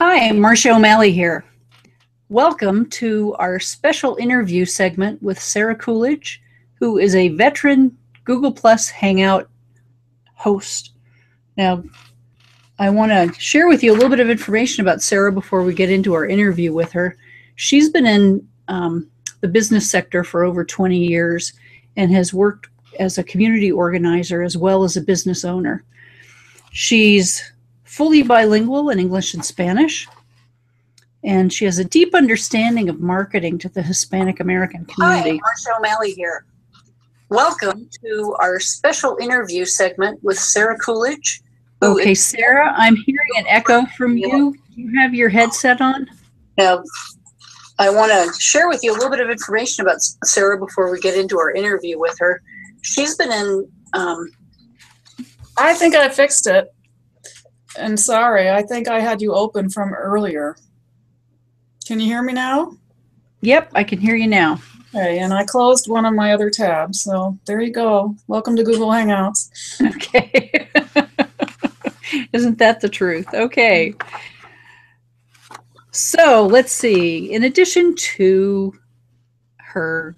Hi, Marcia O'Malley here. Welcome to our special interview segment with Sarah Coolidge, who is a veteran Google Plus Hangout host. Now, I want to share with you a little bit of information about Sarah before we get into our interview with her. She's been in the business sector for over 20 years and has worked as a community organizer as well as a business owner. She's fully bilingual in English and Spanish, and she has a deep understanding of marketing to the Hispanic American community. Hi, Marcia O'Malley here. Welcome to our special interview segment with Sarah Coolidge. Okay, Sarah, I'm hearing an echo from you. Do you have your headset on? Now, I want to share with you a little bit of information about Sarah before we get into our interview with her. She's been in... I think I fixed it. And sorry, I think I had you open from earlier. Can you hear me now? Yep, I can hear you now. Okay, and I closed one of my other tabs, so there you go. Welcome to Google Hangouts. Okay. Isn't that the truth? Okay. So let's see. In addition to her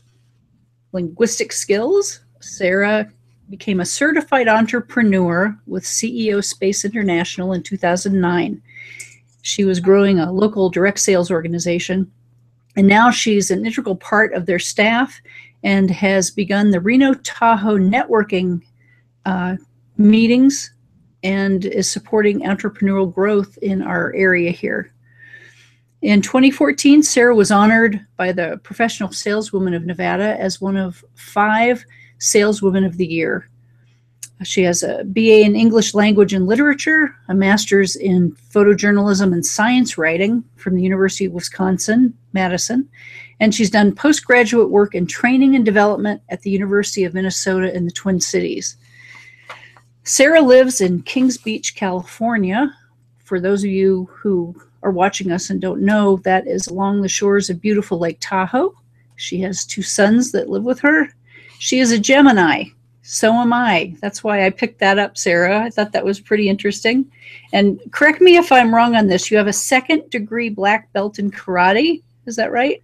linguistic skills, Sarah became a certified entrepreneur with CEO Space International in 2009. She was growing a local direct sales organization, and now she's an integral part of their staff and has begun the Reno Tahoe networking meetings and is supporting entrepreneurial growth in our area here. In 2014, Sarah was honored by the Professional Saleswoman of Nevada as one of 5 Saleswomen of the Year. She has a BA in English Language and Literature, a master's in photojournalism and science writing from the University of Wisconsin, Madison, and she's done postgraduate work in training and development at the University of Minnesota in the Twin Cities. Sarah lives in Kings Beach, California. For those of you who are watching us and don't know, that is along the shores of beautiful Lake Tahoe. She has 2 sons that live with her. She is a Gemini. So am I. That's why I picked that up, Sarah. I thought that was pretty interesting. And correct me if I'm wrong on this. You have a 2nd-degree black belt in karate. Is that right?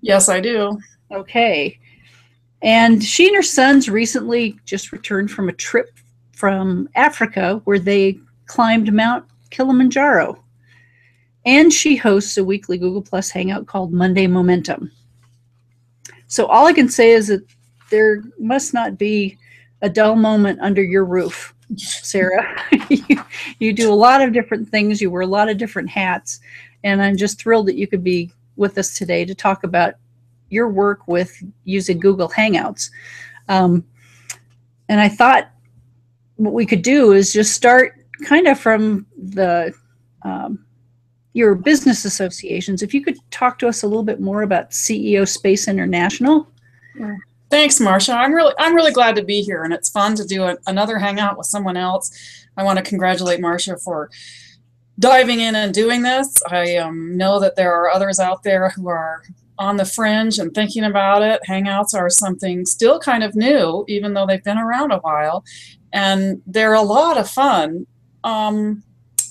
Yes, I do. Okay. And she and her sons recently just returned from a trip from Africa where they climbed Mount Kilimanjaro. And she hosts a weekly Google Plus Hangout called Monday Momentum. So all I can say is that there must not be a dull moment under your roof, Sarah. You do a lot of different things. You wear a lot of different hats. And I'm just thrilled that you could be with us today to talk about your work with using Google Hangouts. And I thought what we could do is just start kind of from the your business associations. If you could talk to us a little bit more about CEO Space International. Yeah. Thanks, Marcia. I'm really glad to be here, and it's fun to do another hangout with someone else. I want to congratulate Marcia for diving in and doing this. I know that there are others out there who are on the fringe and thinking about it. Hangouts are something still kind of new, even though they've been around a while, and they're a lot of fun.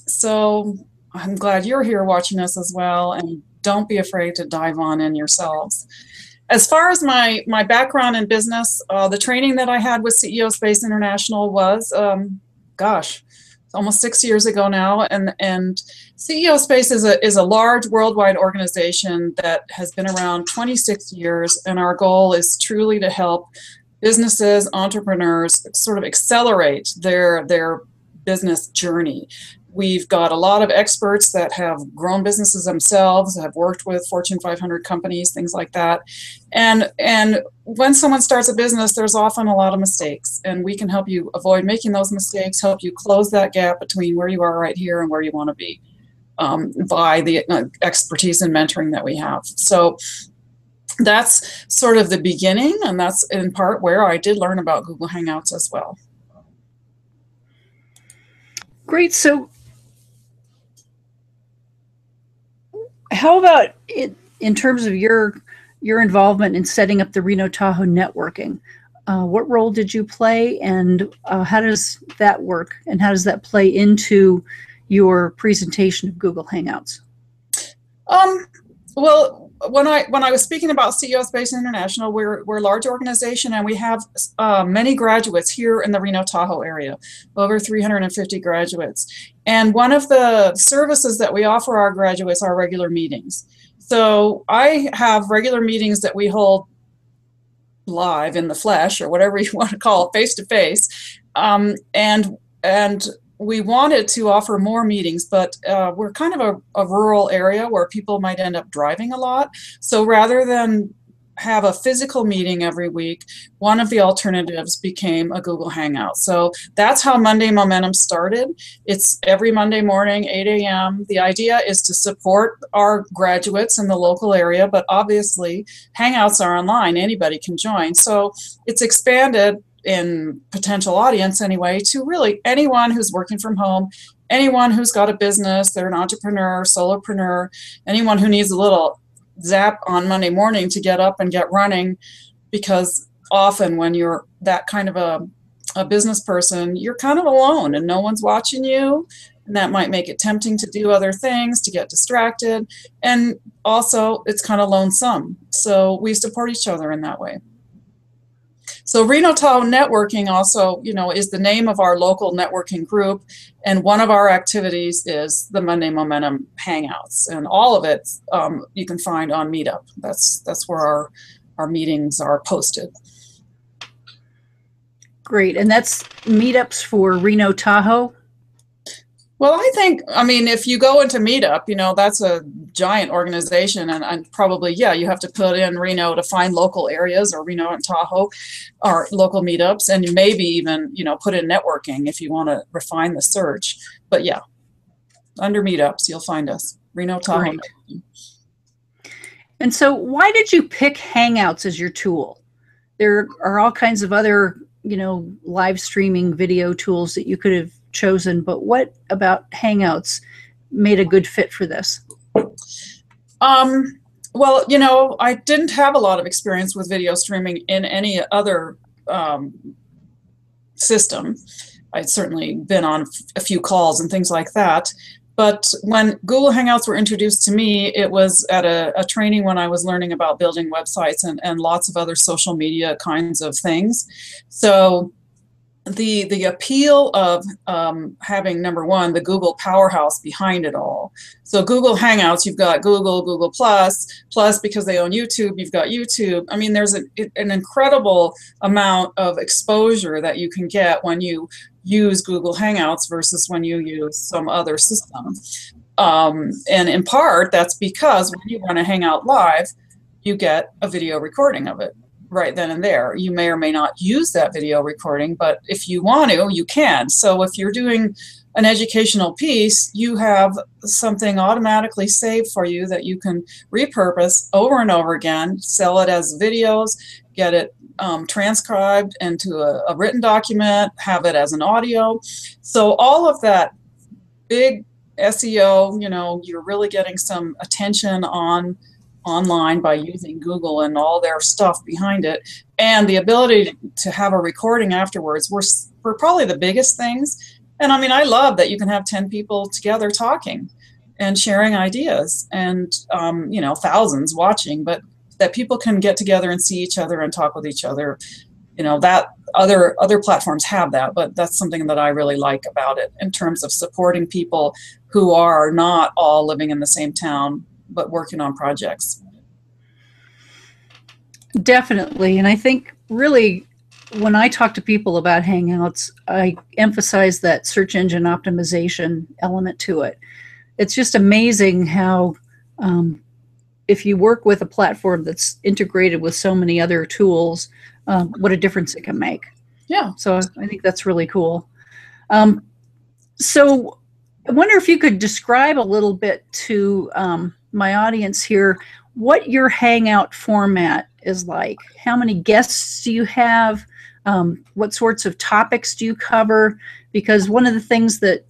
So I'm glad you're here watching us as well, and don't be afraid to dive on in yourselves. As far as my background in business, the training that I had with CEO Space International was, gosh, almost 6 years ago now. And CEO Space is a large worldwide organization that has been around 26 years. And our goal is truly to help businesses, entrepreneurs sort of accelerate their business journey. We've got a lot of experts that have grown businesses themselves, have worked with Fortune 500 companies, things like that. And when someone starts a business, there's often a lot of mistakes, and we can help you avoid making those mistakes, help you close that gap between where you are right here and where you want to be by the expertise and mentoring that we have. So that's sort of the beginning, and that's in part where I did learn about Google Hangouts as well. Great. So how about it in terms of your involvement in setting up the Reno Tahoe networking? What role did you play, and how does that work, and how does that play into your presentation of Google Hangouts? Um, well, when I was speaking about CEO Space International, we're a large organization, and we have many graduates here in the Reno Tahoe area, over 350 graduates. And one of the services that we offer our graduates are regular meetings. So I have regular meetings that we hold live in the flesh, or whatever you want to call it, face to face. And we wanted to offer more meetings, but we're kind of a rural area where people might end up driving a lot. So rather than have a physical meeting every week, one of the alternatives became a Google Hangout. So that's how Monday Momentum started. It's every Monday morning, 8 a.m. The idea is to support our graduates in the local area, but obviously Hangouts are online, anybody can join. So it's expanded in potential audience anyway to really anyone who's working from home, anyone who's got a business, they're an entrepreneur, solopreneur, anyone who needs a little zap on Monday morning to get up and get running, because often when you're that kind of a business person, you're kind of alone and no one's watching you, and that might make it tempting to do other things, to get distracted, and also it's kind of lonesome. So we support each other in that way. So Reno Tahoe Networking also, is the name of our local networking group, and one of our activities is the Monday Momentum Hangouts, and all of it you can find on Meetup. That's where our meetings are posted. Great, and that's meetups for Reno Tahoe? Well, I mean, if you go into Meetup, that's a giant organization, and probably, yeah, you have to put in Reno to find local areas, or Reno and Tahoe are local meetups, and maybe even, put in networking if you want to refine the search. But yeah, under Meetups, you'll find us, Reno Tahoe. And so why did you pick Hangouts as your tool? There are all kinds of other, live streaming video tools that you could have chosen, but what about Hangouts made a good fit for this? Well, I didn't have a lot of experience with video streaming in any other system. I'd certainly been on a few calls and things like that. But when Google Hangouts were introduced to me, it was at a training when I was learning about building websites and lots of other social media kinds of things. So the appeal of having, number one, the Google powerhouse behind it all. So Google Hangouts, you've got Google Plus because they own YouTube, you've got YouTube. I mean, there's an incredible amount of exposure that you can get when you use Google Hangouts versus when you use some other system. And in part, that's because when you run a Hangout live, you get a video recording of it right then and there. You may or may not use that video recording, but if you want to, you can. So if you're doing an educational piece, you have something automatically saved for you that you can repurpose over and over again, sell it as videos, get it transcribed into a written document, have it as an audio. So all of that big SEO, you're really getting some attention online by using Google and all their stuff behind it, and the ability to have a recording afterwards were probably the biggest things. And I mean, I love that you can have 10 people together talking and sharing ideas, and thousands watching, but that people can get together and see each other and talk with each other. That other platforms have that, but that's something that I really like about it in terms of supporting people who are not all living in the same town but working on projects. Definitely. And I think really when I talk to people about Hangouts, I emphasize that search engine optimization element to it. It's just amazing how if you work with a platform that's integrated with so many other tools, what a difference it can make. Yeah. So I think that's really cool. So I wonder if you could describe a little bit to my audience here what your Hangout format is like. How many guests do you have? What sorts of topics do you cover? Because one of the things that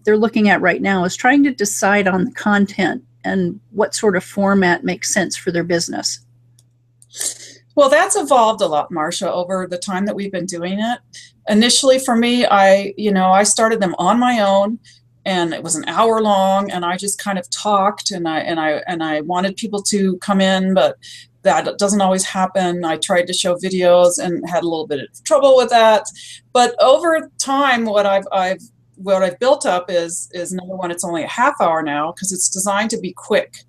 they're looking at right now is trying to decide on the content and what sort of format makes sense for their business. Well, that's evolved a lot, Marcia, over the time that we've been doing it. Initially for me, I started them on my own, and it was an hour long, and I just kind of talked, and I wanted people to come in, but that doesn't always happen. I tried to show videos and had a little bit of trouble with that. But over time, what I've built up is number one, it's only a half hour now because it's designed to be quick.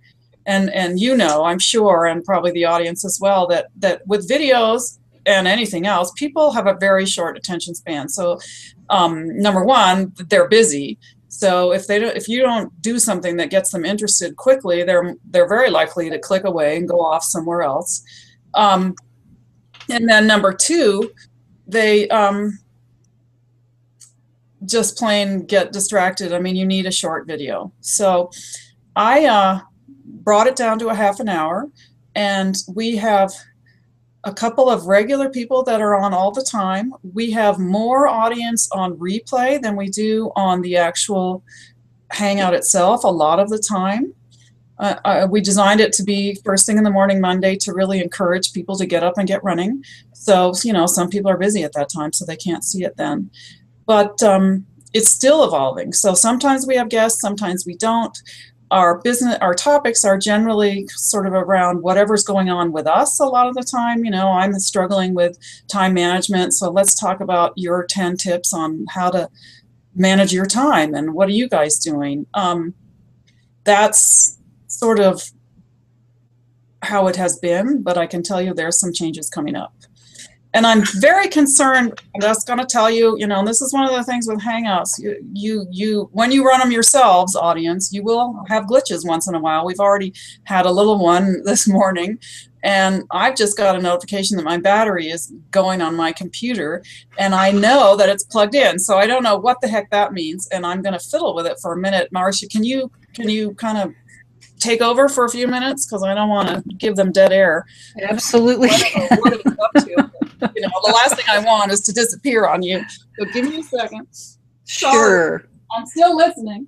And you know, I'm sure, and probably the audience as well, that with videos and anything else, people have a very short attention span. So number one, they're busy. So if you don't do something that gets them interested quickly, they're very likely to click away and go off somewhere else. And then number two, they just plain get distracted. I mean, you need a short video. So I brought it down to a half an hour, and we have a couple of regular people that are on all the time. We have more audience on replay than we do on the actual Hangout itself a lot of the time. We designed it to be first thing in the morning Monday to really encourage people to get up and get running. So, you know, some people are busy at that time, so they can't see it then. But it's still evolving. So sometimes we have guests, sometimes we don't. Our topics are generally sort of around whatever's going on with us a lot of the time. You know, I'm struggling with time management, so let's talk about your 10 tips on how to manage your time, and what are you guys doing? That's sort of how it has been, but I can tell you there's some changes coming up. And I'm very concerned, I'm just going to tell you, you know, and this is one of the things with Hangouts, you when you run them yourselves, audience, you will have glitches once in a while. We've already had a little one this morning, and I've just got a notification that my battery is going on my computer, and I know that it's plugged in, so I don't know what the heck that means, and I'm going to fiddle with it for a minute. Marcia, can you kind of take over for a few minutes, because I don't want to give them dead air. Absolutely. What it's up to. You know, the last thing I want is to disappear on you. So give me a second. Sure. Sorry, I'm still listening.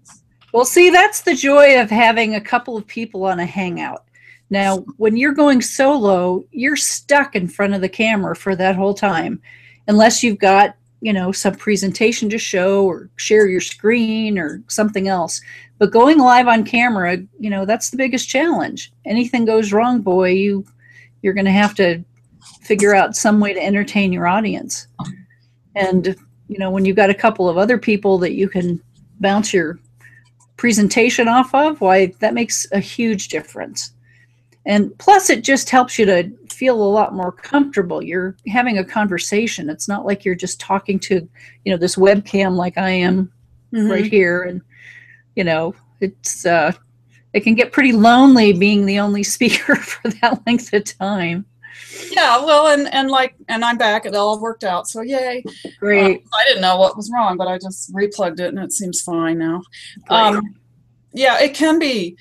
Well, see, that's the joy of having a couple of people on a Hangout. Now, when you're going solo, you're stuck in front of the camera for that whole time, unless you've got, you know, some presentation to show or share your screen or something else. But going live on camera, you know, that's the biggest challenge. Anything goes wrong, boy, you're going to have to figure out some way to entertain your audience. And, you know, when you've got a couple of other people that you can bounce your presentation off of, why, that makes a huge difference. And plus, it just helps you to feel a lot more comfortable. You're having a conversation. It's not like you're just talking to, you know, this webcam like I am right here. And, you know, it's it can get pretty lonely being the only speaker for that length of time. Yeah, well, and I'm back. It all worked out, so yay! Great. I didn't know what was wrong, but I just replugged it, and it seems fine now. Yeah, it can be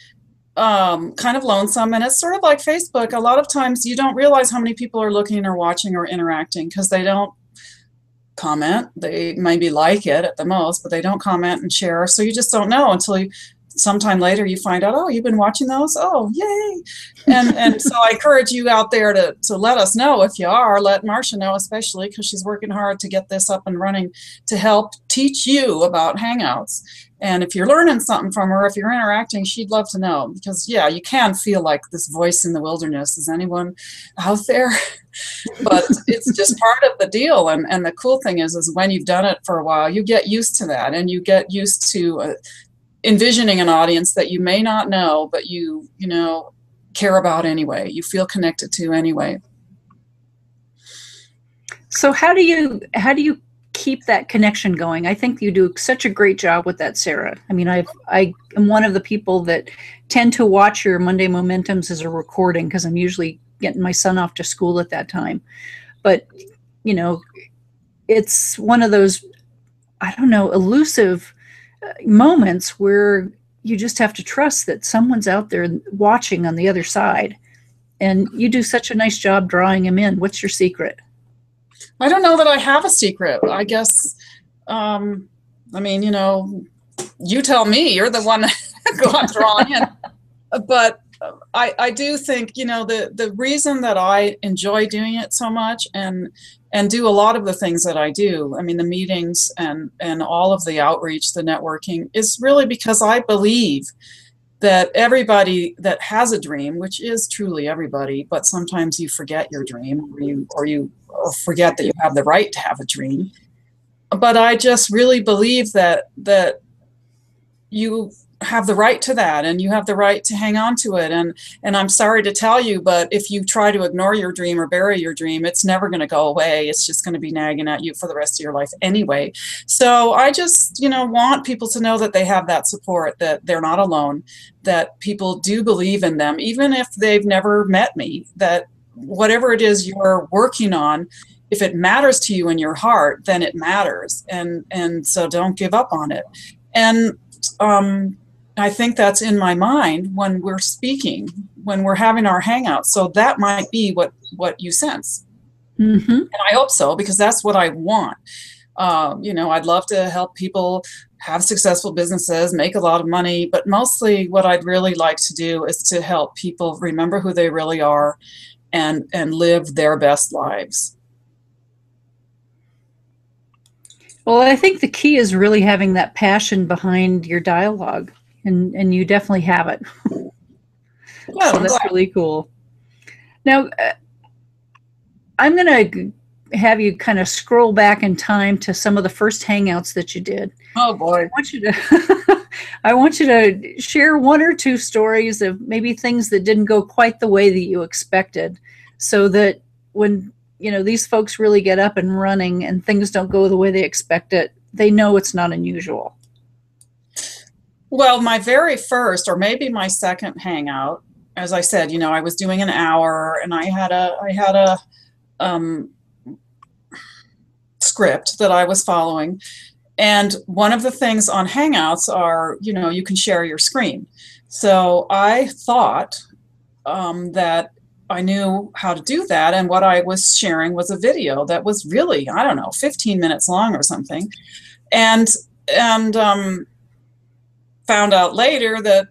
kind of lonesome, and it's sort of like Facebook. A lot of times, you don't realize how many people are looking or watching or interacting because they don't comment. They maybe like it at the most, but they don't comment and share. So you just don't know until sometime later you find out, oh, you've been watching those? Oh, yay. And so I encourage you out there to let us know if you are. Let Marcia know, especially because she's working hard to get this up and running to help teach you about Hangouts. And if you're learning something from her, if you're interacting, she'd love to know, because yeah, you can feel like this voice in the wilderness. Is anyone out there? But it's just part of the deal. And the cool thing is when you've done it for a while, you get used to that, and you get used to envisioning an audience that you may not know, but you know, care about anyway. You feel connected to anyway. So how do you keep that connection going? I think you do such a great job with that, Sarah. I mean, I am one of the people that tend to watch your Monday Momentums as a recording because I'm usually getting my son off to school at that time. But, you know, it's one of those, I don't know, elusive moments where you just have to trust that someone's out there watching on the other side. And you do such a nice job drawing them in. What's your secret? I don't know that I have a secret. I guess, I mean, you know, you tell me. You're the one that got drawn in. But I do think, the reason that I enjoy doing it so much and do a lot of the things that I do, I mean, the meetings and all of the outreach, the networking, is really because I believe that everybody that has a dream, which is truly everybody, but sometimes you forget your dream, or forget that you have the right to have a dream. But I just really believe that you have the right to that, and you have the right to hang on to it. And I'm sorry to tell you, but if you try to ignore your dream or bury your dream, it's never going to go away. It's just going to be nagging at you for the rest of your life anyway. So I just, want people to know that they have that support, that they're not alone, that people do believe in them, even if they've never met me, that whatever it is you're working on, if it matters to you in your heart, then it matters. And so don't give up on it. And I think that's in my mind when we're speaking, when we're having our hangouts. So that might be what you sense. Mm-hmm. And I hope so, because that's what I want. I'd love to help people have successful businesses, make a lot of money, but mostly what I'd really like to do is to help people remember who they really are and live their best lives. Well, I think the key is really having that passion behind your dialogue, and you definitely have it. Yeah, so that's really cool. Now, I'm going to have you kind of scroll back in time to some of the first hangouts that you did. Oh boy. I want you to share one or two stories of maybe things that didn't go quite the way that you expected, so that when these folks really get up and running and things don't go the way they expect it, they know it's not unusual. Well, my very first, or maybe my second hangout, as I said, I was doing an hour, and I had a script that I was following. And one of the things on Hangouts are, you can share your screen. So I thought that I knew how to do that. And what I was sharing was a video that was really, 15 minutes long or something. And found out later that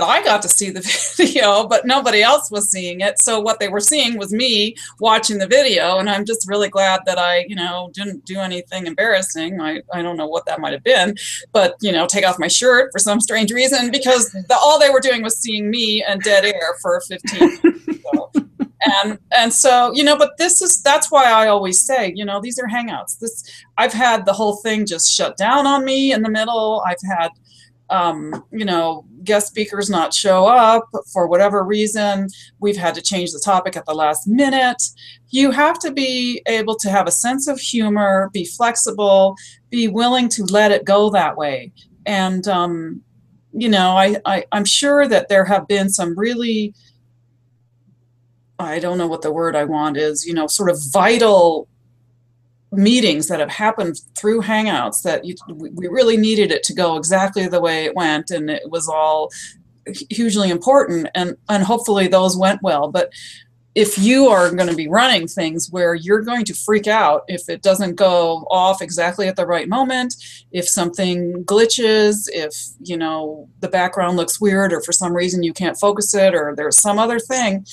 I got to see the video, but nobody else was seeing it. So what they were seeing was me watching the video. And I'm just really glad that I, didn't do anything embarrassing. I don't know what that might have been, but, take off my shirt for some strange reason, because all they were doing was seeing me and dead air for 15 minutes. And so, but that's why I always say, these are hangouts. I've had the whole thing just shut down on me in the middle. I've had, guest speakers not show up for whatever reason. We've had to change the topic at the last minute. You have to be able to have a sense of humor, be flexible, be willing to let it go that way. And, I'm sure that there have been some really, I don't know what the word I want is, sort of vital meetings that have happened through Hangouts that we really needed it to go exactly the way it went, and it was all hugely important, and hopefully those went well. But if you are going to be running things where you're going to freak out if it doesn't go off exactly at the right moment, if something glitches, if the background looks weird, or for some reason you can't focus it, or there's some other thing,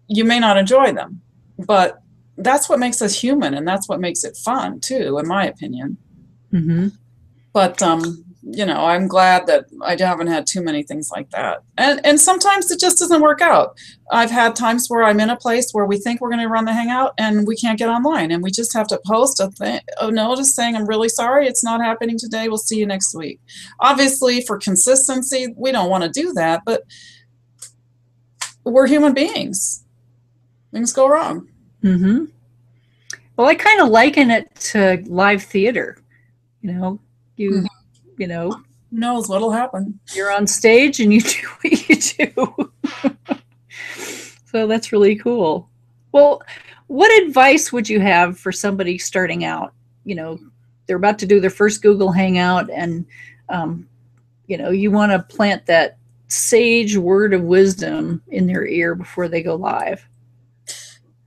you may not enjoy them. But that's what makes us human, and that's what makes it fun too, in my opinion. Mm-hmm. But I'm glad that I haven't had too many things like that. And sometimes it just doesn't work out. I've had times where I'm in a place where we think we're going to run the hangout and we can't get online, and we just have to post a notice saying, I'm really sorry, it's not happening today. We'll see you next week. Obviously, for consistency, we don't want to do that, but we're human beings. Things go wrong. Mm-hmm. Well, I kind of liken it to live theater. Who knows what'll happen. You're on stage and you do what you do. So that's really cool. Well, what advice would you have for somebody starting out? They're about to do their first Google Hangout, and you want to plant that sage word of wisdom in their ear before they go live.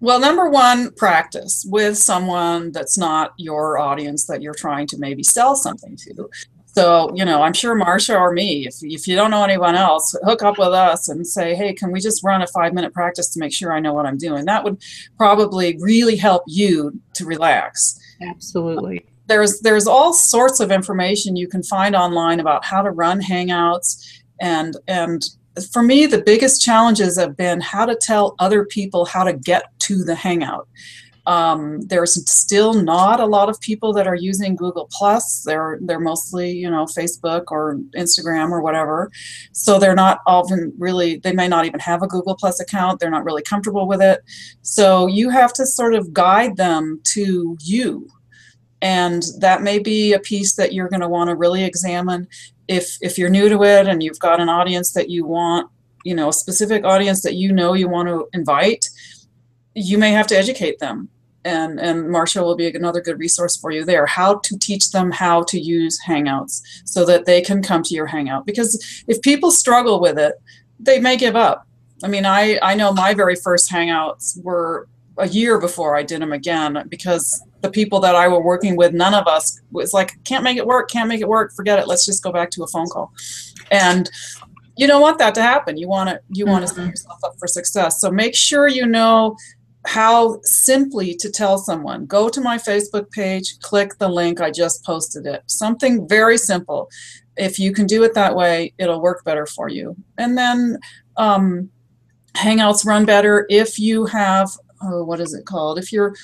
Well, number one, practice with someone that's not your audience that you're trying to maybe sell something to. So, I'm sure Marcia or me, if you don't know anyone else, hook up with us and say, hey, can we just run a 5-minute practice to make sure I know what I'm doing? That would probably really help you to relax. Absolutely. There's all sorts of information you can find online about how to run Hangouts. And for me, the biggest challenges have been how to tell other people how to get to the Hangout. There's still not a lot of people that are using Google Plus. They're mostly, Facebook or Instagram or whatever. So they're not often really, they may not even have a Google Plus account. They're not really comfortable with it. So you have to sort of guide them to you. And that may be a piece that you're going to want to really examine. If you're new to it and you've got an audience that you want, a specific audience that you want to invite, you may have to educate them. And Marcia will be another good resource for you there, how to teach them how to use Hangouts so that they can come to your Hangout. Because if people struggle with it, they may give up. I mean, I know my very first Hangouts were a year before I did them again, because the people that I were working with, none of us was like, can't make it work, forget it, let's just go back to a phone call. And you don't want that to happen. You want to set yourself up for success. So make sure you know how simply to tell someone, go to my Facebook page, click the link, I just posted it. Something very simple. If you can do it that way, it'll work better for you. And then Hangouts run better if you have, what is it called? If you're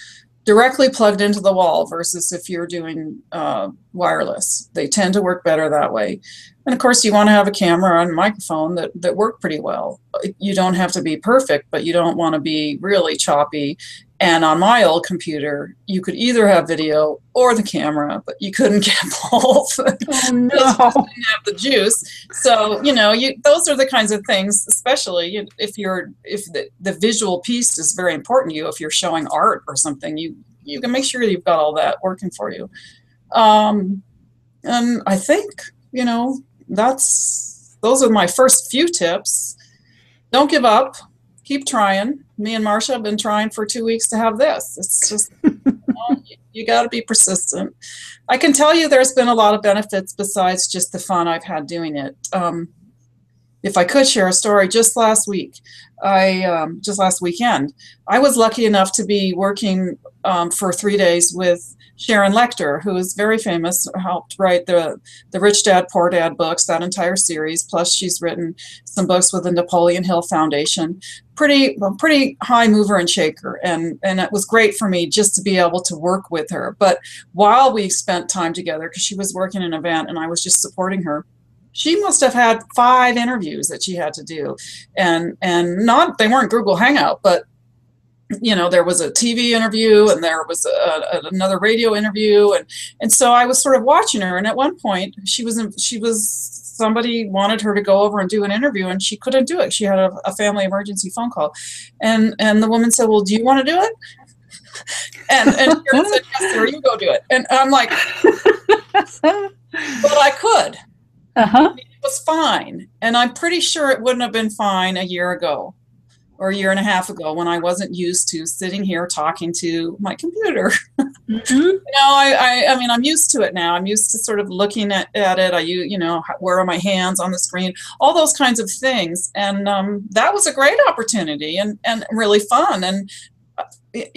directly plugged into the wall versus if you're doing wireless. They tend to work better that way. And of course, you want to have a camera and microphone that work pretty well. You don't have to be perfect, but you don't want to be really choppy. And on my old computer, you could either have video or the camera, but you couldn't get both. Oh, no. Didn't have the juice. So, those are the kinds of things, especially if the visual piece is very important to you. If you're showing art or something, you can make sure you've got all that working for you. And I think, those are my first few tips. Don't give up. Keep trying. Me and Marcia have been trying for 2 weeks to have this. It's just, you got to be persistent. I can tell you there's been a lot of benefits besides just the fun I've had doing it. If I could share a story, just last weekend, I was lucky enough to be working for 3 days with Sharon Lecter, who is very famous, helped write the Rich Dad, Poor Dad books, that entire series. Plus, she's written some books with the Napoleon Hill Foundation. Pretty high mover and shaker, and it was great for me just to be able to work with her. But while we spent time together, because she was working an event and I was just supporting her, she must have had 5 interviews that she had to do, and they weren't Google Hangout, but there was a TV interview and there was another radio interview, and so I was sort of watching her. And at one point, somebody wanted her to go over and do an interview, and she couldn't do it. She had a family emergency phone call, and the woman said, "Well, do you want to do it?" And Sharon said, "Yes, sir, you go do it." And I'm like, "But I could." It was fine, and I'm pretty sure it wouldn't have been fine a year ago or a year and a half ago when I wasn't used to sitting here talking to my computer. I mean, I'm used to it now. I'm used to sort of looking at it. Where are my hands on the screen? All those kinds of things. And that was a great opportunity and really fun. And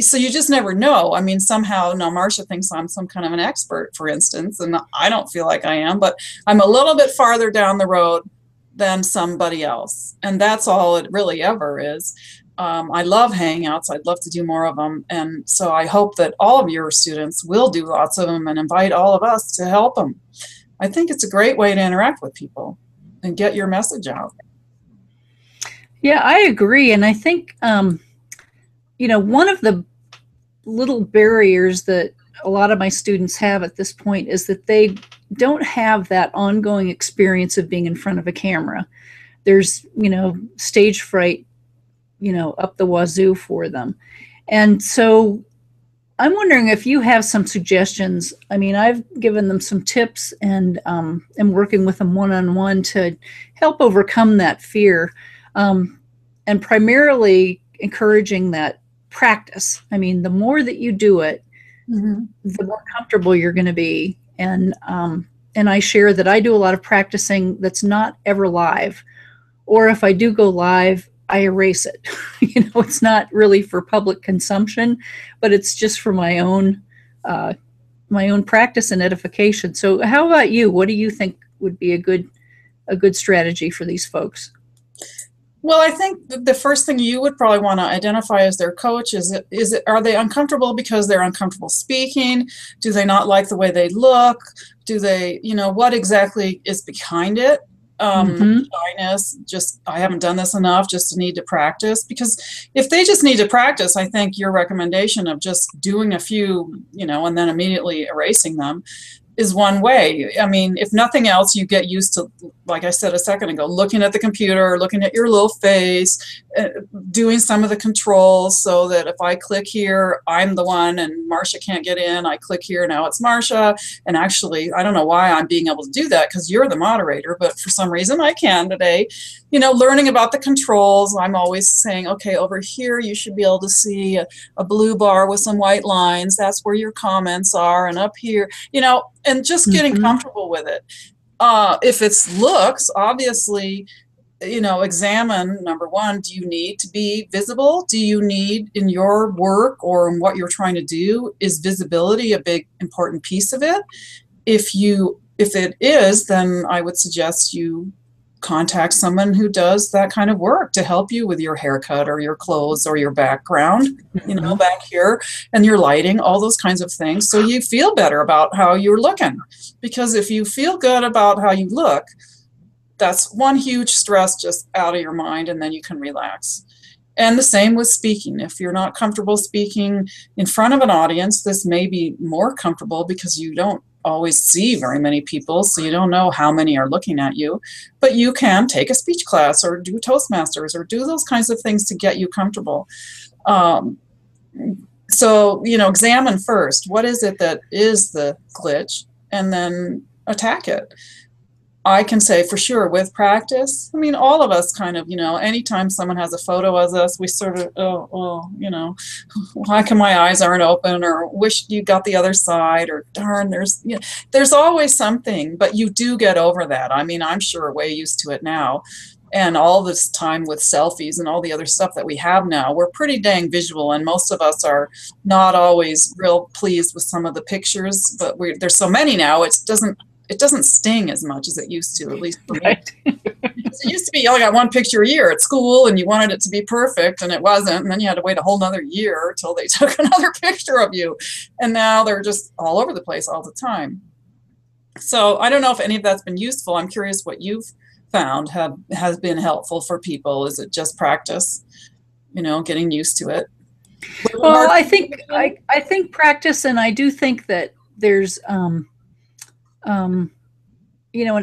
so you just never know. I mean, somehow, now Marcia thinks I'm some kind of an expert, for instance, and I don't feel like I am, but I'm a little bit farther down the road than somebody else. And that's all it really ever is. I love Hangouts. I'd love to do more of them. And so I hope that all of your students will do lots of them and invite all of us to help them. I think it's a great way to interact with people and get your message out. Yeah, I agree. And I think, one of the little barriers that a lot of my students have at this point is that they don't have that ongoing experience of being in front of a camera. There's, stage fright, up the wazoo for them. And so I'm wondering if you have some suggestions. I mean, I've given them some tips and am working with them one-on-one to help overcome that fear, and primarily encouraging that practice. I mean, the more that you do it, the more comfortable you're going to be. And and I share that I do a lot of practicing that's not ever live. Or if I do go live, I erase it. It's not really for public consumption, but it's just for my own practice and edification. So how about you? What do you think would be a good strategy for these folks? Well, I think the first thing you would probably want to identify as their coach are they uncomfortable because they're uncomfortable speaking? Do they not like the way they look? Do they, what exactly is behind it? Shyness, just I haven't done this enough, just need to practice. Because if they just need to practice, I think your recommendation of just doing a few, and then immediately erasing them is one way. I mean, if nothing else, you get used to, like I said a second ago, looking at the computer, looking at your little face, doing some of the controls so that if I click here, I'm the one and Marcia can't get in. I click here, now it's Marcia. And actually, I don't know why I'm being able to do that because you're the moderator, but for some reason I can today. Learning about the controls, I'm always saying, okay, over here, you should be able to see a blue bar with some white lines. That's where your comments are. And up here, and just getting comfortable with it. If it's looks, obviously, examine, number one, do you need to be visible? Do you need in your work or in what you're trying to do, is visibility a big important piece of it? If it is, then I would suggest you contact someone who does that kind of work to help you with your haircut or your clothes or your background, back here, and your lighting, all those kinds of things. So you feel better about how you're looking. Because if you feel good about how you look, that's one huge stress just out of your mind, and then you can relax. And the same with speaking. If you're not comfortable speaking in front of an audience, this may be more comfortable because you don't always see very many people, so you don't know how many are looking at you. But you can take a speech class or do Toastmasters or do those kinds of things to get you comfortable. So, examine first, what is it that is the glitch, and then attack it. I can say for sure with practice, I mean, all of us kind of, anytime someone has a photo of us, we sort of, why come my eyes aren't open, or wish you got the other side, or darn, there's always something, but you do get over that. I mean, I'm sure way used to it now. And all this time with selfies and all the other stuff that we have now, we're pretty dang visual, and most of us are not always real pleased with some of the pictures, but there's so many now, it doesn't sting as much as it used to, at least for me. Right. It used to be you only got one picture a year at school and you wanted it to be perfect, and it wasn't, and then you had to wait a whole nother year till they took another picture of you. And now they're just all over the place all the time. So I don't know if any of that's been useful. I'm curious what you've found has been helpful for people. Is it just practice, getting used to it? Well, I think practice, and I do think that there's an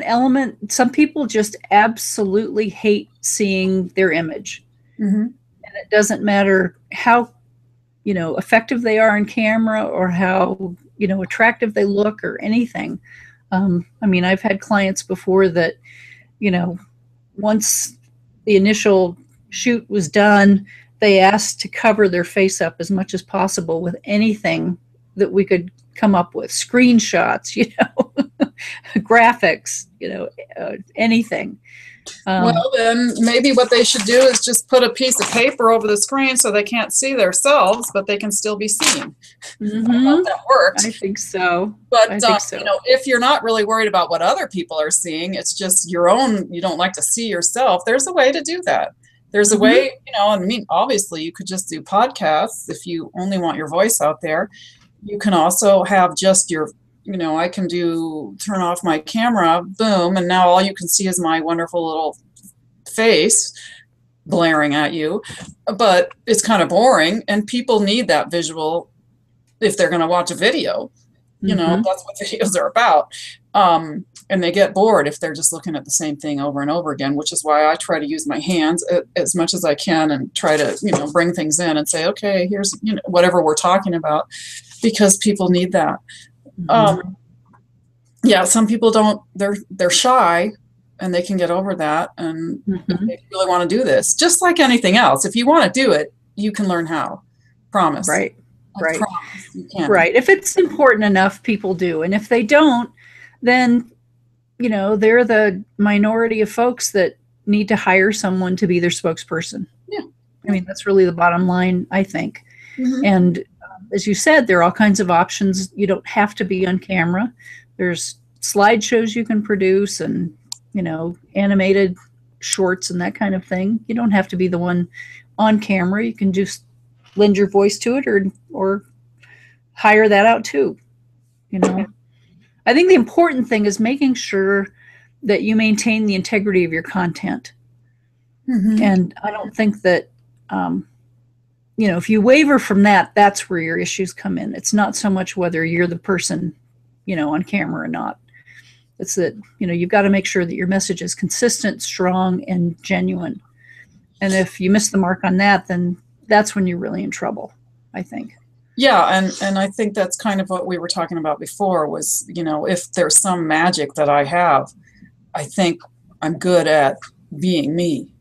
element. Some people just absolutely hate seeing their image, and it doesn't matter how effective they are on camera or how attractive they look or anything. I mean, I've had clients before that once the initial shoot was done, they asked to cover their face up as much as possible with anything that we could come up with, screenshots, graphics, anything. Well, then maybe what they should do is just put a piece of paper over the screen so they can't see themselves, but they can still be seen. I don't know if that works. I think so. But I think so. if you're not really worried about what other people are seeing, it's just your own, you don't like to see yourself, there's a way to do that. There's a way, I mean, obviously you could just do podcasts if you only want your voice out there. You can also have just your, I can turn off my camera, boom, and now all you can see is my wonderful little face blaring at you. But it's kind of boring, and people need that visual if they're going to watch a video. That's what videos are about. And they get bored if they're just looking at the same thing over and over again, which is why I try to use my hands as much as I can and try to, bring things in and say, okay, here's, whatever we're talking about, because people need that. Yeah, some people don't, they're shy, and they can get over that, and they really want to do this. Just like anything else, if you want to do it, you can learn how. Promise. Right. I promise you can. Right. If it's important enough, people do. And if they don't, then you know, they're the minority of folks that need to hire someone to be their spokesperson. Yeah. I mean, that's really the bottom line, I think. Mm-hmm. And as you said, there are all kinds of options. You don't have to be on camera. There's slideshows you can produce and, you know, animated shorts and that kind of thing. You don't have to be the one on camera. You can just lend your voice to it or hire that out too. You know, I think the important thing is making sure that you maintain the integrity of your content. Mm-hmm. And I don't think that, you know, if you waver from that, that's where your issues come in. It's not so much whether you're the person, you know, on camera or not. It's that, you know, you've got to make sure that your message is consistent, strong, and genuine. And if you miss the mark on that, then that's when you're really in trouble, I think. Yeah, and I think that's kind of what we were talking about before was, you know, if there's some magic that I have, I think I'm good at being me.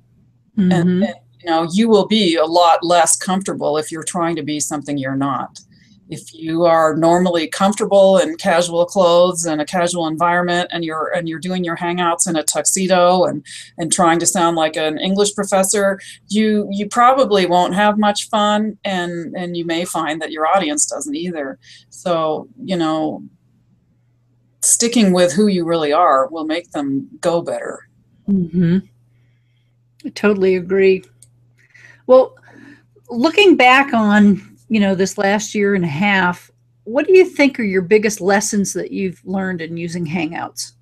Mm-hmm. And, you know, you will be a lot less comfortable if you're trying to be something you're not. If you are normally comfortable in casual clothes and a casual environment, and you're doing your hangouts in a tuxedo and trying to sound like an English professor, you probably won't have much fun, and you may find that your audience doesn't either. So, you know, sticking with who you really are will make them go better. Mm-hmm. I totally agree. Well, looking back on, you know, this last year and a half, what do you think are your biggest lessons that you've learned in using Hangouts?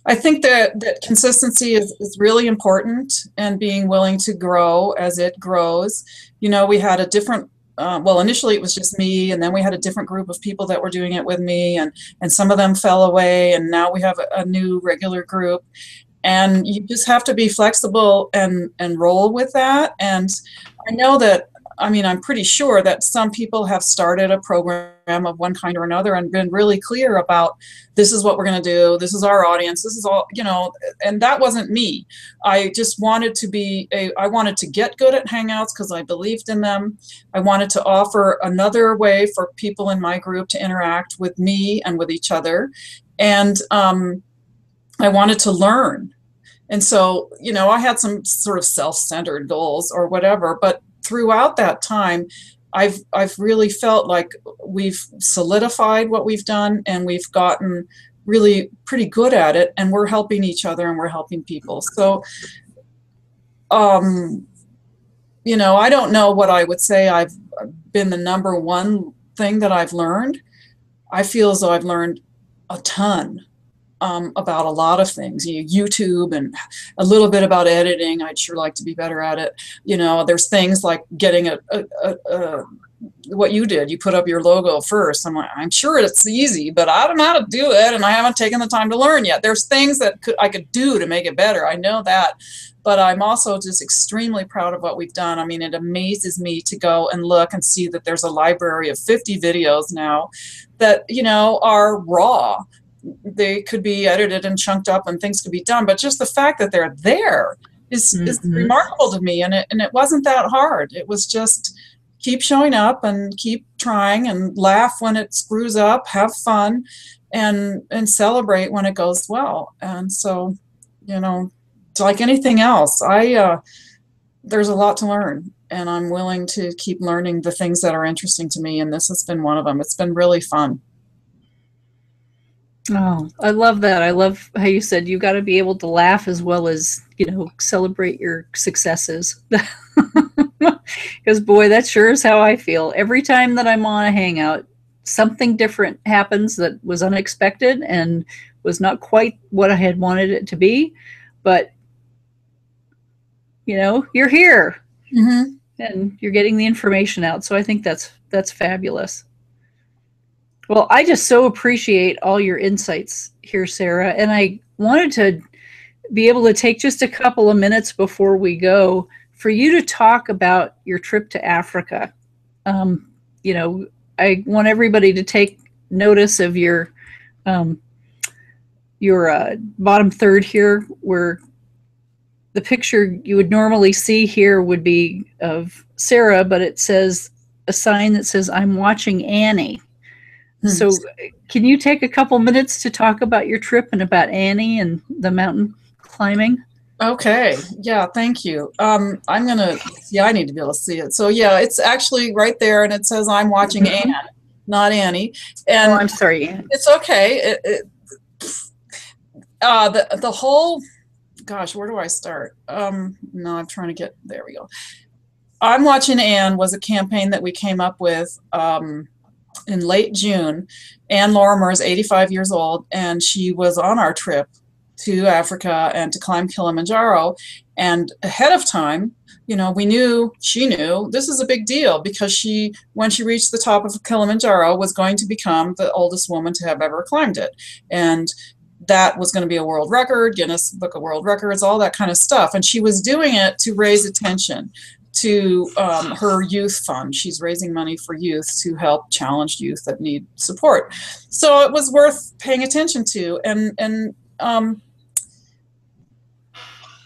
I think that consistency is really important, and being willing to grow as it grows. You know, we had a different, well, initially it was just me, and then we had a different group of people that were doing it with me, and some of them fell away, and now we have a new regular group. And you just have to be flexible and roll with that. And I know that, I mean, I'm pretty sure that some people have started a program of one kind or another and been really clear about, this is what we're going to do, this is our audience, this is all, you know, and that wasn't me. I just wanted to I wanted to get good at Hangouts because I believed in them. I wanted to offer another way for people in my group to interact with me and with each other. And I wanted to learn. And so, you know, I had some sort of self-centered goals or whatever, but throughout that time, I've really felt like we've solidified what we've done, and we've gotten really pretty good at it, and we're helping each other and we're helping people. So, you know, I don't know what I would say I've been the number one thing that I've learned. I feel as though I've learned a ton. About a lot of things, YouTube, and a little bit about editing. I'd sure like to be better at it. You know, there's things like getting what you did. You put up your logo first. I'm sure it's easy, but I don't know how to do it, and I haven't taken the time to learn yet. There's things that I could do to make it better. I know that, but I'm also just extremely proud of what we've done. I mean, it amazes me to go and look and see that there's a library of 50 videos now that, you know, are raw. They could be edited and chunked up and things could be done, but just the fact that they're there is remarkable to me. And it wasn't that hard. It was just keep showing up and keep trying and laugh when it screws up, have fun, and celebrate when it goes well. And so, you know, it's like anything else. There's a lot to learn, and I'm willing to keep learning the things that are interesting to me. And this has been one of them. It's been really fun. Oh, I love that. I love how you said you got to be able to laugh as well as, you know, celebrate your successes. Because, boy, that sure is how I feel. Every time that I'm on a Hangout, something different happens that was unexpected and was not quite what I had wanted it to be. But, you know, you're here, and you're getting the information out. So I think that's fabulous. Well, I just so appreciate all your insights here, Sarah. And I wanted to be able to take just a couple of minutes before we go for you to talk about your trip to Africa. You know, I want everybody to take notice of your bottom third here, where the picture you would normally see here would be of Sarah, but it says a sign that says, "I'm watching Annie." So can you take a couple minutes to talk about your trip and about Annie and the mountain climbing? Okay. Yeah, thank you. I'm gonna, yeah, I need to be able to see it. So yeah, it's actually right there and it says I'm watching Anne, not Annie. Oh, And I'm sorry, Anne. it's okay. The whole, gosh, where do I start? No, I'm trying to get, there we go. I'm watching Anne was a campaign that we came up with in late June. Anne Lorimer is 85 years old, and she was on our trip to Africa and to climb Kilimanjaro. And ahead of time, you know, we knew, she knew, this is a big deal because she, when she reached the top of Kilimanjaro, was going to become the oldest woman to have ever climbed it. And that was going to be a world record, Guinness Book of World Records, all that kind of stuff. And she was doing it to raise attention to her youth fund. She's raising money for youth to help challenged youth that need support. So it was worth paying attention to. And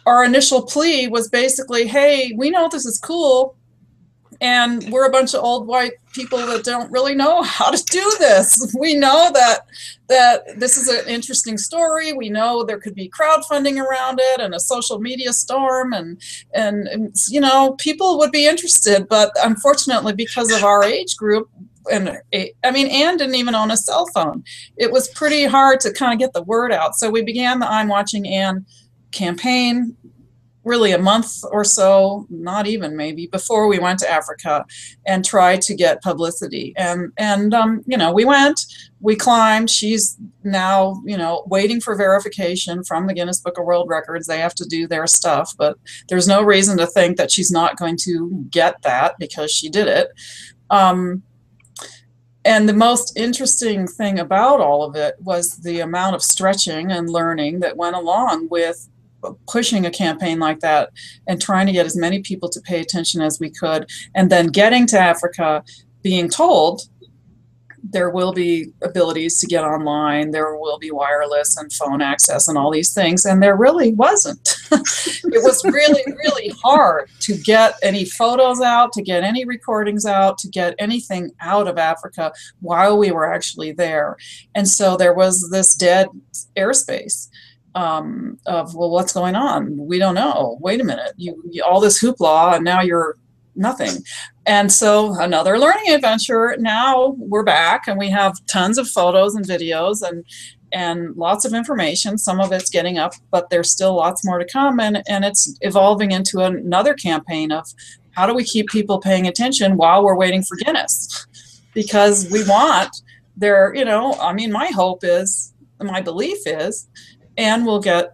our initial plea was basically, hey, we know this is cool, and we're a bunch of old white people that don't really know how to do this. We know that this is an interesting story. We know there could be crowdfunding around it and a social media storm, and you know, people would be interested. But unfortunately, because of our age group, and I mean, Anne didn't even own a cell phone. It was pretty hard to kind of get the word out. So we began the I'm Watching Anne campaign really a month or so, not even maybe, before we went to Africa and tried to get publicity. And you know, we went, we climbed. She's now, you know, waiting for verification from the Guinness Book of World Records. They have to do their stuff, but there's no reason to think that she's not going to get that because she did it. And the most interesting thing about all of it was the amount of stretching and learning that went along with pushing a campaign like that and trying to get as many people to pay attention as we could, and then getting to Africa, being told there will be abilities to get online, there will be wireless and phone access and all these things, and there really wasn't. It was really, really hard to get any photos out, to get any recordings out, to get anything out of Africa while we were actually there. And so there was this dead airspace of, well, what's going on? We don't know. Wait a minute, you all this hoopla, and now you're nothing. And so another learning adventure. Now we're back, and we have tons of photos and videos and lots of information. Some of it's getting up, but there's still lots more to come. And it's evolving into another campaign of how do we keep people paying attention while we're waiting for Guinness? Because we want their, you know, I mean, my hope is, my belief is, and we'll get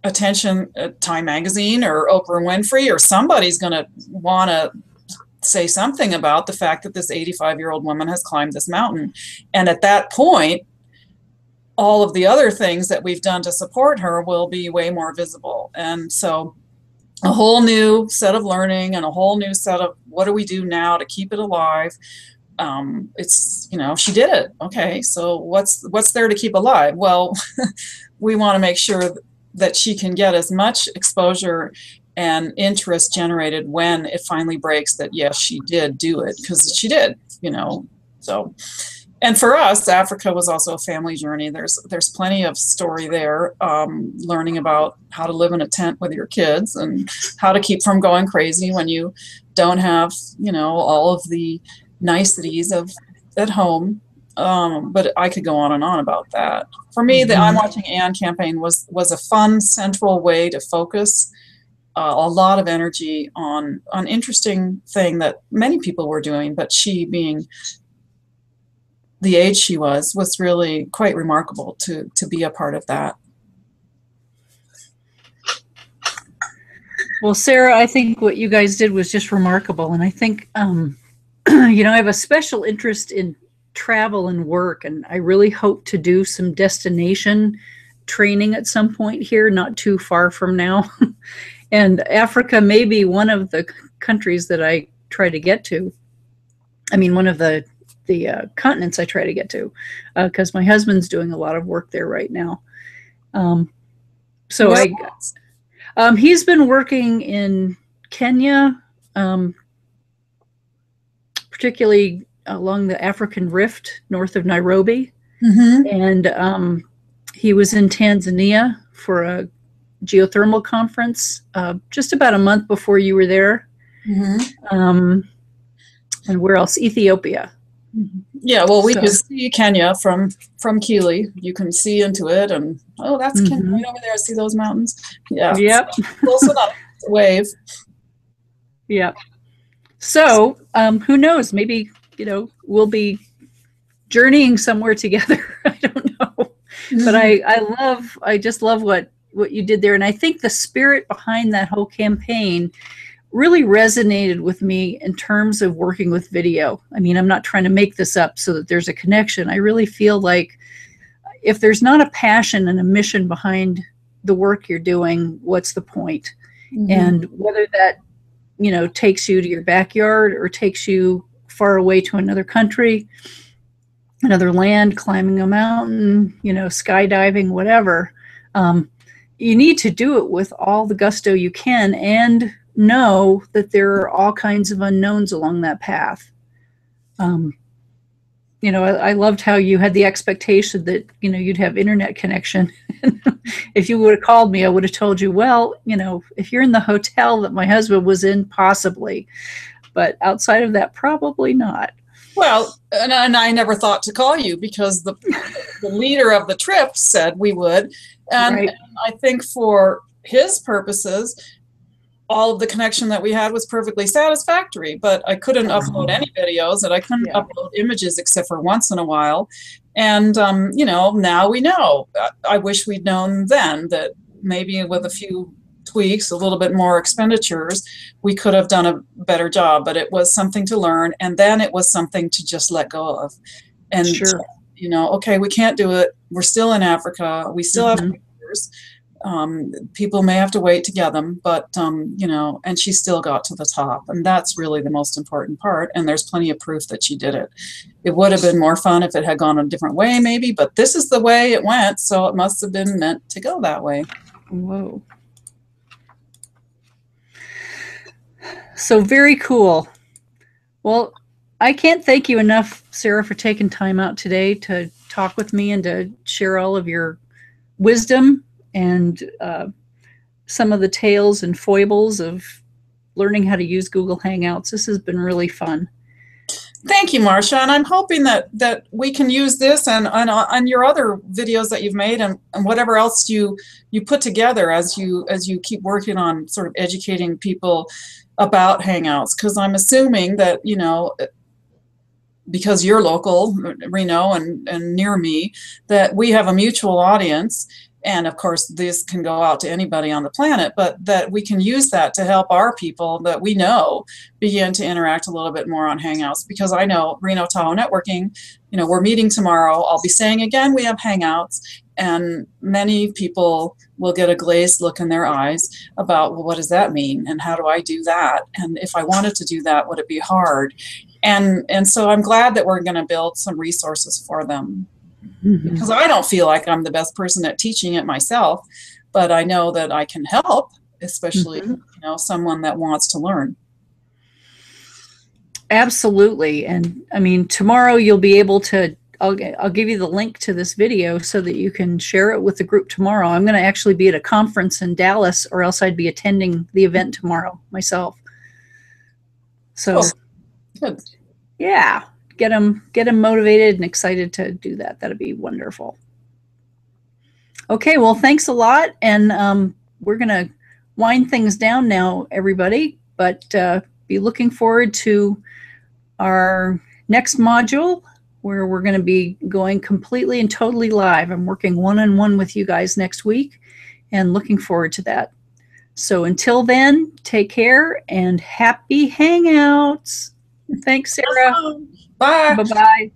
attention at Time Magazine or Oprah Winfrey, or somebody's going to want to say something about the fact that this 85-year-old woman has climbed this mountain. And at that point, all of the other things that we've done to support her will be way more visible. And so a whole new set of learning and a whole new set of what do we do now to keep it alive. It's, you know, she did it. Okay, so what's there to keep alive? Well, we want to make sure that she can get as much exposure and interest generated when it finally breaks that, yes, she did do it, because she did, you know. So, and for us, Africa was also a family journey. There's plenty of story there, learning about how to live in a tent with your kids and how to keep from going crazy when you don't have, you know, all of the niceties of at home. But I could go on and on about that. For me, the I'm Watching Anne campaign was a fun central way to focus a lot of energy on interesting thing that many people were doing, but she, being the age she was really quite remarkable to be a part of that. Well, Sarah, I think what you guys did was just remarkable, and I think you know, I have a special interest in travel and work, and I really hope to do some destination training at some point here, not too far from now. And Africa may be one of the countries that I try to get to. I mean, one of the continents I try to get to, because my husband's doing a lot of work there right now. So he's been working in Kenya, particularly along the African Rift north of Nairobi. Mm-hmm. And he was in Tanzania for a geothermal conference just about a month before you were there. Mm-hmm. And where else? Ethiopia. Yeah, well, we could see Kenya from Keeley. You can see into it, and oh, that's Kenya right over there. See those mountains? Yeah. Yep. Close enough. Wave. Yep. So who knows? Maybe we'll be journeying somewhere together. I don't know, but I just love what you did there, and I think the spirit behind that whole campaign really resonated with me in terms of working with video. I mean, I'm not trying to make this up so that there's a connection. I really feel like if there's not a passion and a mission behind the work you're doing, what's the point? And whether that, takes you to your backyard or takes you far away to another country, another land, climbing a mountain, skydiving, whatever, you need to do it with all the gusto you can and know that there are all kinds of unknowns along that path. I loved how you had the expectation that, you'd have internet connection. If you would have called me, I would have told you, well, if you're in the hotel that my husband was in, possibly, but outside of that, probably not. Well, and I never thought to call you because the leader of the trip said we would. And, right. And I think for his purposes, all of the connection that we had was perfectly satisfactory, but I couldn't upload any videos and I couldn't upload images except for once in a while. And, now we know. I wish we'd known then that maybe with a few tweaks, a little bit more expenditures, we could have done a better job, but it was something to learn. And then it was something to just let go of. And, okay, we can't do it. We're still in Africa. We still have pictures. People may have to wait to get them, but, and she still got to the top. And that's really the most important part. And there's plenty of proof that she did it. It would have been more fun if it had gone a different way, maybe, but this is the way it went. So it must have been meant to go that way. Whoa. So very cool. Well, I can't thank you enough, Sarah, for taking time out today to talk with me and to share all of your wisdom and some of the tales and foibles of learning how to use Google Hangouts. This has been really fun. Thank you, Marcia. And I'm hoping that we can use this and your other videos that you've made and whatever else you put together as you keep working on sort of educating people about Hangouts. Because I'm assuming that, because you're local, Reno, and near me, that we have a mutual audience. And of course, this can go out to anybody on the planet, but that we can use that to help our people that we know begin to interact a little bit more on Hangouts. Because I know Reno Tahoe Networking, we're meeting tomorrow. I'll be saying again, we have Hangouts, and many people will get a glazed look in their eyes about, well, what does that mean? And how do I do that? And if I wanted to do that, would it be hard? And so I'm glad that we're going to build some resources for them. Because I don't feel like I'm the best person at teaching it myself, but I know that I can help, especially someone that wants to learn. Absolutely. And I mean, tomorrow you'll be able to, I'll give you the link to this video so that you can share it with the group tomorrow. I'm going to actually be at a conference in Dallas, or else I'd be attending the event tomorrow myself. So, good. Yeah. Get them motivated and excited to do that. That'd be wonderful. Okay, well, thanks a lot. And we're going to wind things down now, everybody, but be looking forward to our next module where we're going to be going completely and totally live. I'm working one-on-one with you guys next week and looking forward to that. So until then, take care and happy Hangouts. Thanks, Sarah. Bye. Bye-bye.